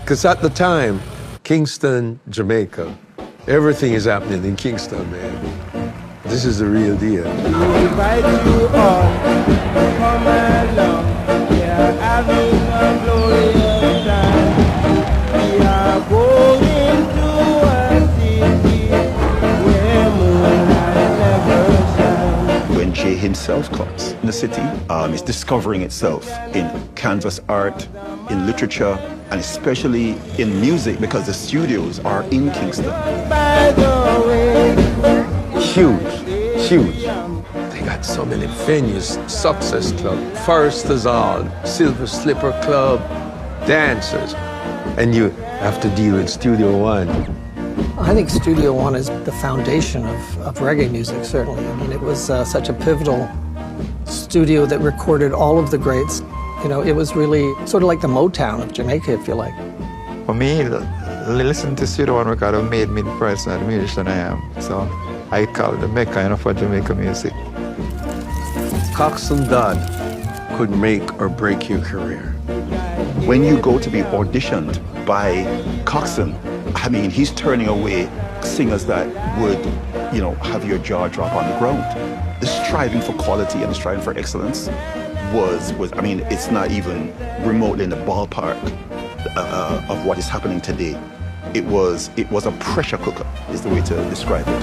Because at the time, Kingston, Jamaica, everything is happening in Kingston, man. This is the real deal. Invite you all to come along. We are having a glorious time. We are going to a city where moonlight never shines. When Jay himself comes in the city, it's discovering itself in canvas art, in literature, and especially in music, because the studios are in Kingston. By the way, Huge. They got so many venues, Success Club, Foresters Hall, Silver Slipper Club, dancers. And you have to deal with Studio One. I think Studio One is the foundation of reggae music, certainly. I mean, it was such a pivotal studio that recorded all of the greats. You know, it was really sort of like the Motown of Jamaica, if you like. For me, listening to Studio One record have made me the person and the musician I am. So I call it the Mecca, you know, for Jamaica music. Coxsone Dodd could make or break your career. When you go to be auditioned by Coxsone, I mean, he's turning away singers that would, you know, have your jaw drop on the ground. The striving for quality and the striving for excellence was I mean, it's not even remotely in the ballpark of what is happening today. It was a pressure cooker, is the way to describe it.